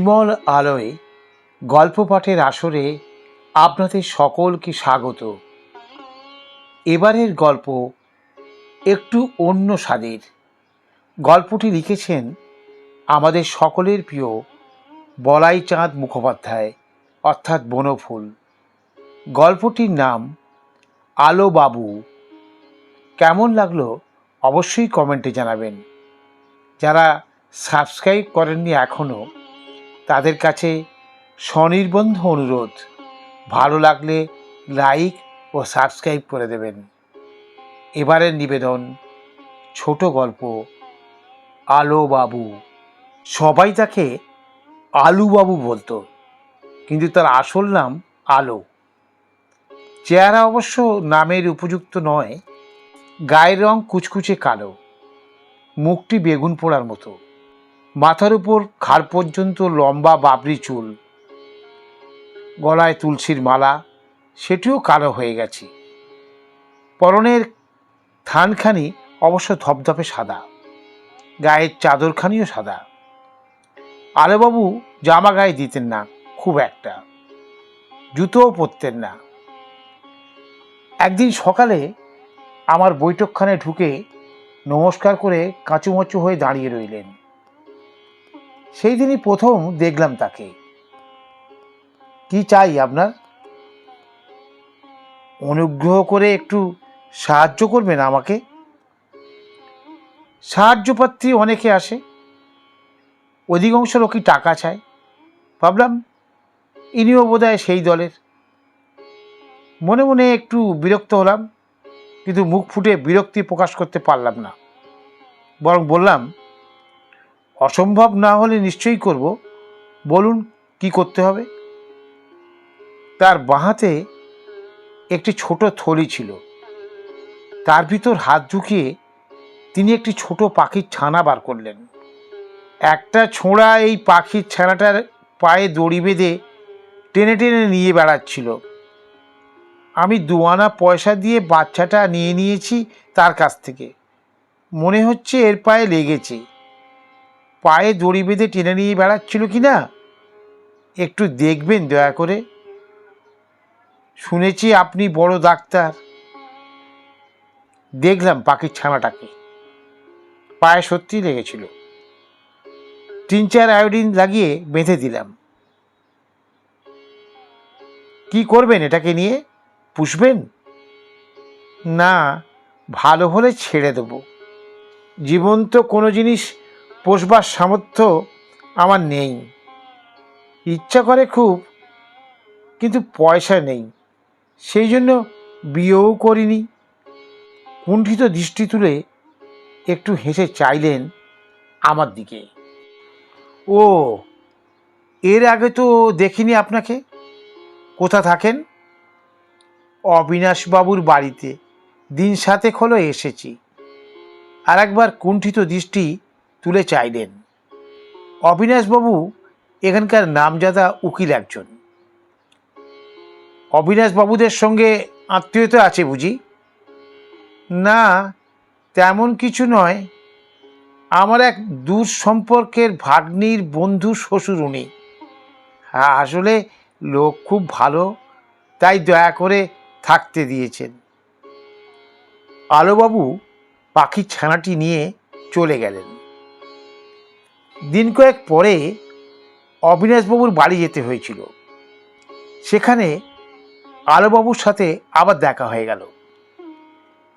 নির্মল আলোয় গল্প পাঠের আসরে আপনাদের সকলকে স্বাগত। এবারের গল্প একটু অন্য স্বাদের। গল্পটি লিখেছেন আমাদের সকলের প্রিয় বলাই চাঁদ মুখোপাধ্যায় অর্থাৎ বনফুল। গল্পটির নাম আলো বাবু। কেমন লাগলো অবশ্যই কমেন্টে জানাবেন। যারা সাবস্ক্রাইব করেননি এখনও, তাদের কাছে স্বনির্বন্ধ অনুরোধ, ভালো লাগলে লাইক ও সাবস্ক্রাইব করে দেবেন। এবারের নিবেদন ছোট গল্প আলো বাবু। সবাই তাকে আলু বাবু বলতো, কিন্তু তার আসল নাম আলো। চেহারা অবশ্য নামের উপযুক্ত নয়। গায়ের রং কুচকুচে কালো, মুখটি বেগুন পোড়ার মতো, মাথার উপর ঘাড় পর্যন্ত লম্বা বাবরি চুল, গলায় তুলসীর মালা, সেটিও কালো হয়ে গেছে। পরনের থানখানি অবশ্য ধপধপে সাদা, গায়ের চাদরখানিও সাদা। আলোবাবু জামা গায়ে দিতেন না খুব একটা, জুতোও পরতেন না। একদিন সকালে আমার বৈঠকখানে ঢুকে নমস্কার করে কাঁচুমাচু হয়ে দাঁড়িয়ে রইলেন। সেই দিনই প্রথম দেখলাম তাকে। কি চাই আপনার? অনুগ্রহ করে একটু সাহায্য করবেন আমাকে। সাহায্যপাত্রী অনেকে আসে, অধিকাংশ লোকই টাকা চায়। ভাবলাম ইনিও বোধহয় সেই দলের। মনে মনে একটু বিরক্ত হলাম, কিন্তু মুখ ফুটে বিরক্তি প্রকাশ করতে পারলাম না। বরং বললাম, অসম্ভব না হলে নিশ্চয়ই করব, বলুন কি করতে হবে। তার বাঁহাতে একটি ছোট থলি ছিল, তার ভিতর হাত ঢুকিয়ে তিনি একটি ছোট পাখির ছানা বার করলেন। একটা ছোঁড়া এই পাখির ছানাটার পায়ে দড়ি বেঁধে টেনে টেনে নিয়ে বেড়াচ্ছিল। আমি 2 আনা পয়সা দিয়ে বাচ্চাটা নিয়ে নিয়েছি তার কাছ থেকে। মনে হচ্ছে এর পায়ে লেগেছে। পায়ে দড়ি বেঁধে টেনে নিয়ে বেড়াচ্ছিল কি না একটু দেখবেন দয়া করে। শুনেছি আপনি বড় ডাক্তার। দেখলাম পাখির ছানাটাকে, পায়ে সত্যিই লেগেছিল। 3-4 আয়োডিন লাগিয়ে বেঁধে দিলাম। কি করবেন এটাকে নিয়ে? পুষবেন? না, ভালো হলে ছেড়ে দেব। জীবন্ত কোনো জিনিস পোষবার সামর্থ্য আমার নেই। ইচ্ছা করে খুব, কিন্তু পয়সা নেই, সেই জন্য বিয়েও করিনি। কুণ্ঠিত দৃষ্টি তুলে একটু হেসে চাইলেন আমার দিকে। ও, এর আগে তো দেখিনি আপনাকে। কোথা থাকেন? অবিনাশবাবুর বাড়িতে দিন 7 হলো এসেছি। আর একবার কুণ্ঠিত দৃষ্টি তুলে চাইলেন। অবিনাশবাবু এখানকার নামজাদা উকিল একজন। অবিনাশবাবুদের সঙ্গে আত্মীয়তা আছে বুঝি? না, তেমন কিছু নয়। আমার এক দূর সম্পর্কের ভাগ্নির বন্ধু শ্বশুর উনি। হ্যাঁ, আসলে লোক খুব ভালো, তাই দয়া করে থাকতে দিয়েছেন। আলোবাবু পাখির ছানাটি নিয়ে চলে গেলেন। দিন কয়েক পরে অবিনাশবাবুর বাড়ি যেতে হয়েছিল। সেখানে আলোবাবুর সাথে আবার দেখা হয়ে গেল।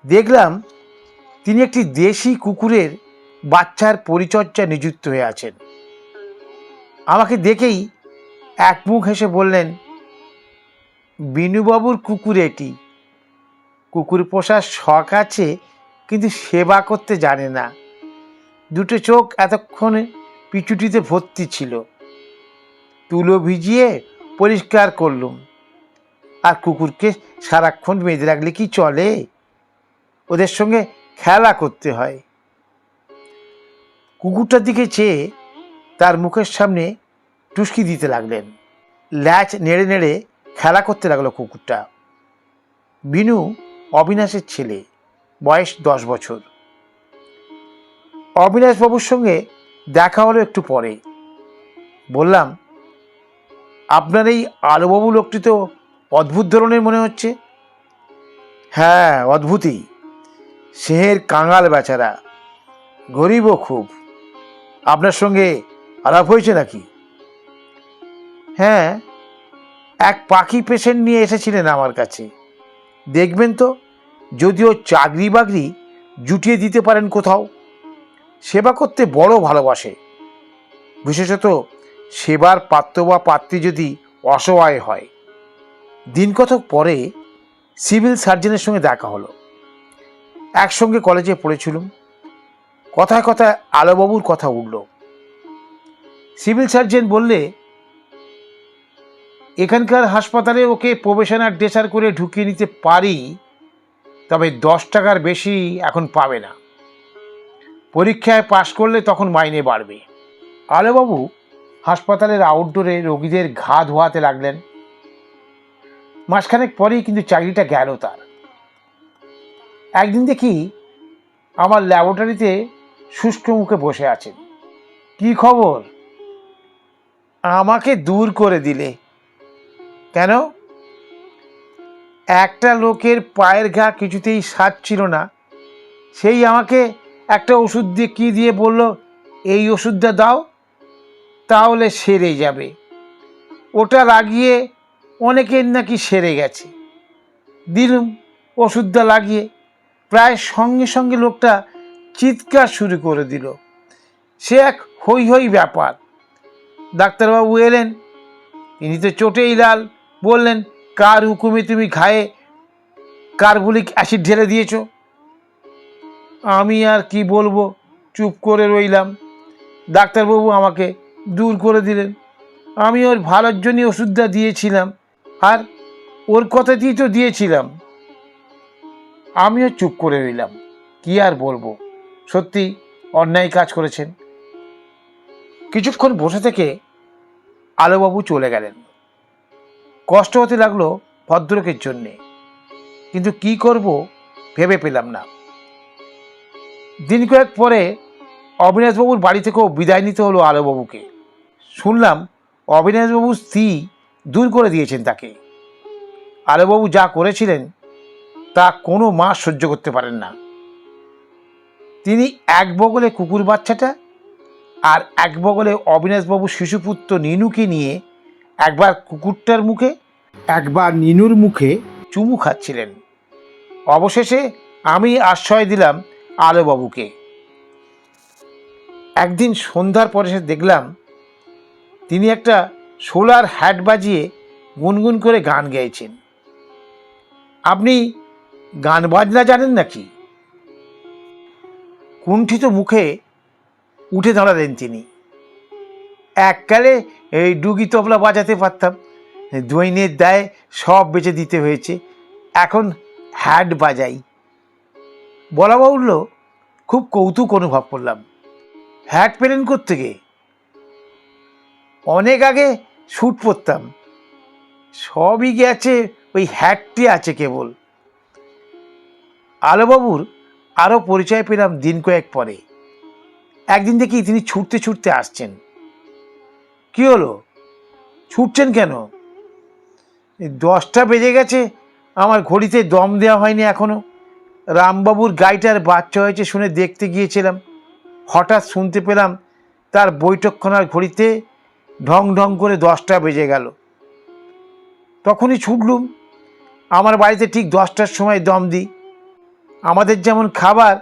দেখলাম তিনি একটি দেশি কুকুরের বাচ্চার পরিচর্যায় নিযুক্ত হয়ে আছেন। আমাকে দেখেই এক মুখ হেসে বললেন, বিনুবাবুর কুকুর এটি। কুকুর পোষার শখ আছে, কিন্তু সেবা করতে জানে না। 2 চোখ এতক্ষণে পিচুটিতে ভর্তি ছিল, তুলো ভিজিয়ে পরিষ্কার করলুম। আর কুকুরকে সারাক্ষণ বেঁধে রাখলে কি চলে? ওদের সঙ্গে খেলা করতে হয়। কুকুরটার দিকে চেয়ে তার মুখের সামনে টুসকি দিতে লাগলেন। ল্যাচ নেড়ে নেড়ে খেলা করতে লাগলো কুকুরটা। বিনু অবিনাশের ছেলে, বয়স 10 বছর। অবিনাশবাবুর সঙ্গে দেখা হলো একটু পরে। বললাম, আপনার এই আলোবাবু লোকটি তো অদ্ভুত ধরনের মনে হচ্ছে। হ্যাঁ, অদ্ভুতই। সেহের কাঙাল বেচারা, গরিবও খুব। আপনার সঙ্গে আলাপ হয়েছে নাকি? হ্যাঁ, এক পাখি পেশেন্ট নিয়ে এসেছিলেন আমার কাছে। দেখবেন তো, যদিও চাকরি বাকরি জুটিয়ে দিতে পারেন কোথাও। সেবা করতে বড় ভালোবাসে, বিশেষত সেবার পাত্র বা পাত্রী যদি অসহায় হয়। দিন কতক পরে সিভিল সার্জনের সঙ্গে দেখা হলো। একসঙ্গে কলেজে পড়েছিলাম। কথায় কথায় আলোবাবুর কথা উঠল। সিভিল সার্জন বললে, এখানকার হাসপাতালে ওকে প্রবেশনার ড্রেসার করে ঢুকিয়ে নিতে পারি, তবে 10 টাকার বেশি এখন পাবে না। পরীক্ষায় পাশ করলে তখন মাইনে বাড়বে। আলোবাবু হাসপাতালের আউটডোরে রোগীদের ঘা ধোয়াতে লাগলেন। মাসখানেক পরেই কিন্তু চাকরিটা গেল তার। একদিন দেখি আমার ল্যাবরেটরিতে শুষ্ক মুখে বসে আছেন। কি খবর? আমাকে দূর করে দিলে কেন? একটা লোকের পায়ের ঘা কিছুতেই সারছিল না, সেই আমাকে একটা ওষুধ দিয়ে কি দিয়ে বলল, এই ওষুধটা দাও, তাহলে সেরে যাবে। ওটা লাগিয়ে অনেকের নাকি সেরে গেছে। দিলুম ওষুধটা লাগিয়ে, প্রায় সঙ্গে সঙ্গে লোকটা চিৎকার শুরু করে দিল। সে এক হই হই ব্যাপার। ডাক্তারবাবু এলেন, তিনি তো চোটেই লাল। বললেন, কার হুকুমে তুমি ঘায়ে কার্বলিক অ্যাসিড ঢেলে দিয়েছ? আমি আর কি বলবো, চুপ করে রইলাম। ডাক্তারবাবু আমাকে দূর করে দিলেন। আমি ওর ভালোর জন্যই ওষুধটা দিয়েছিলাম, আর ওর কথাতেই তো দিয়েছিলাম। আমিও চুপ করে রইলাম। কি আর বলবো, সত্যি অন্যায় কাজ করেছেন। কিছুক্ষণ বসে থেকে আলোবাবু চলে গেলেন। কষ্ট হতে লাগলো ভদ্রলোকের জন্যে, কিন্তু কি করব ভেবে পেলাম না। দিন কয়েক পরে অবিনাশবাবুর বাড়ি থেকেও বিদায় নিতে হলো আলোবাবুকে। শুনলাম অবিনাশবাবুর স্ত্রী দূর করে দিয়েছেন তাকে। আলোবাবু যা করেছিলেন তা কোনো মা সহ্য করতে পারেন না। তিনি এক বগলে কুকুর বাচ্চাটা আর এক বগলে অবিনাশবাবু শিশুপুত্র নিনুকে নিয়ে একবার কুকুরটার মুখে, একবার নিনুর মুখে চুমু খাচ্ছিলেন। অবশেষে আমি আশ্রয় দিলাম আলোবাবুকে। একদিন সন্ধ্যার পরে সে দেখলাম তিনি একটা সোলার হ্যাট বাজিয়ে গুনগুন করে গান গাইছেন। আপনি গান বাজনা জানেন নাকি? কুণ্ঠিত মুখে উঠে দাঁড়ালেন তিনি। এককালে এই ডুগি তবলা বাজাতে পারতাম, দৈনের দায়ে সব বেচে দিতে হয়েছে, এখন হ্যাট বাজাই। বলা বাহুল্য, খুব কৌতুক অনুভব করলাম। হ্যাট পেলেন কোত্থেকে? অনেক আগে স্যুট পরতাম, সবই গেছে, ওই হ্যাটটি আছে কেবল। আলোবাবুর আরও পরিচয় পেলাম দিন কয়েক পরে। একদিন দেখি তিনি ছুটতে ছুটতে আসছেন। কি হলো, ছুটছেন কেন? 10টা বেজে গেছে, আমার ঘড়িতে দম দেওয়া হয়নি এখনো। রামবাবুর গাইটার বাচ্চা হয়েছে শুনে দেখতে গিয়েছিলাম। হঠাৎ শুনতে পেলাম তার বৈঠকখানার ঘড়িতে ঢং ঢং করে 10টা বেজে গেল। তখনই ছুটলুম। আমার বাড়িতে ঠিক 10টার সময় দম দিই। আমাদের যেমন খাবার,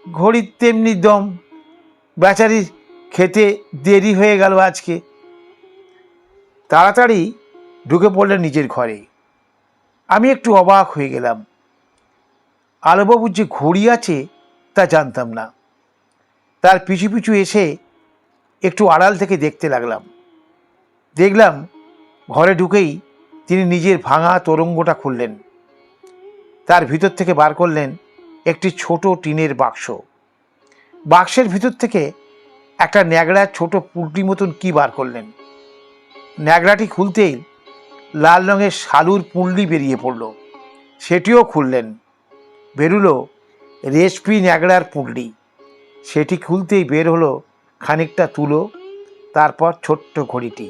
ঘড়ির তেমনি দম। বেচারির খেতে দেরি হয়ে গেল আজকে। তাড়াতাড়ি ঢুকে পড়লেন নিজের ঘরে। আমি একটু অবাক হয়ে গেলাম। আলোবাবুর যে ঘড়ি আছে তা জানতাম না। তার পিছু পিছু এসে একটু আড়াল থেকে দেখতে লাগলাম। দেখলাম ঘরে ঢুকেই তিনি নিজের ভাঙা তোরঙ্গটা খুললেন। তার ভিতর থেকে বার করলেন একটি ছোট টিনের বাক্স। বাক্সের ভিতর থেকে একটা ন্যাকড়ার ছোট পুঁটলি মতন কি বার করলেন। ন্যাকড়াটি খুলতেই লাল রঙের শালুর পুঁটলি বেরিয়ে পড়ল। সেটিও খুললেন। বেরুলো রেশমি ন্যাকড়ার পুঁটলি। সেটি খুলতেই বের হলো খানিকটা তুলো, তারপর ছোট্ট ঘড়িটি।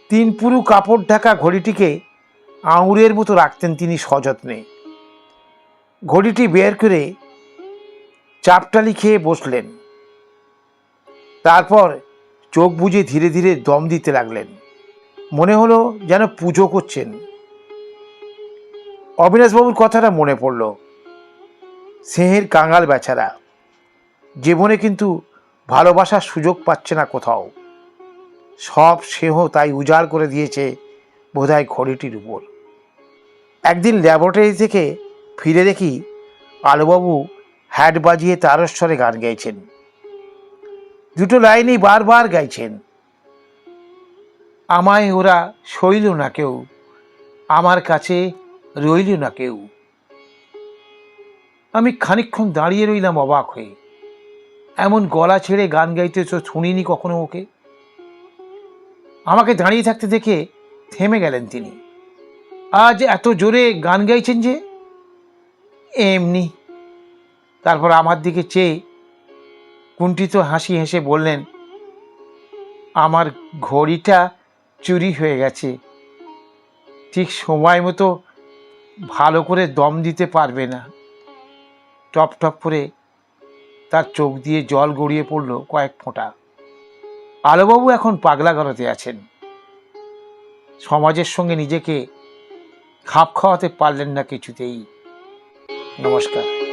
3 পুরু কাপড় ঢাকা ঘড়িটিকে আঙুরের মতো রাখতেন তিনি সযত্নে। ঘড়িটি বের করে চাপটালি খেয়ে বসলেন। তারপর চোখ বুজে ধীরে ধীরে দম দিতে লাগলেন। মনে হলো যেন পুজো করছেন। অবিনাশবাবুর কথাটা মনে পড়ল। স্নেহের কাঙাল বেচারা জীবনে কিন্তু ভালোবাসার সুযোগ পাচ্ছে না কোথাও। সব স্নেহ তাই উজাড় করে দিয়েছে বোধহয় ঘড়িটির উপর। একদিন ল্যাবরেটরি থেকে ফিরে দেখি আলোবাবু হ্যাট বাজিয়ে তারস্বরে গান গাইছেন। 2 লাইনই বারবার গাইছেন। আমায় ওরা সইল না কেউ, আমার কাছে রইল না কেউ। আমি খানিকক্ষণ দাঁড়িয়ে রইলাম অবাক হয়ে। এমন গলা ছেড়ে গান গাইতে তো শুনিনি কখনো ওকে। আমাকে দাঁড়িয়ে থাকতে দেখে থেমে গেলেন তিনি। আজ এত জোরে গান গাইছেন যে? এমনি। তারপর আমার দিকে চেয়ে কুণ্ঠিত হাসি হেসে বললেন, আমার ঘড়িটা চুরি হয়ে গেছে, ঠিক সময় মতো ভালো করে দম দিতে পারবে না। টপ টপ করে তার চোখ দিয়ে জল গড়িয়ে পড়ল কয়েক ফোঁটা। আলোবাবু এখন পাগলা গারদে আছেন। সমাজের সঙ্গে নিজেকে খাপ খাওয়াতে পারলেন না কিছুতেই। নমস্কার।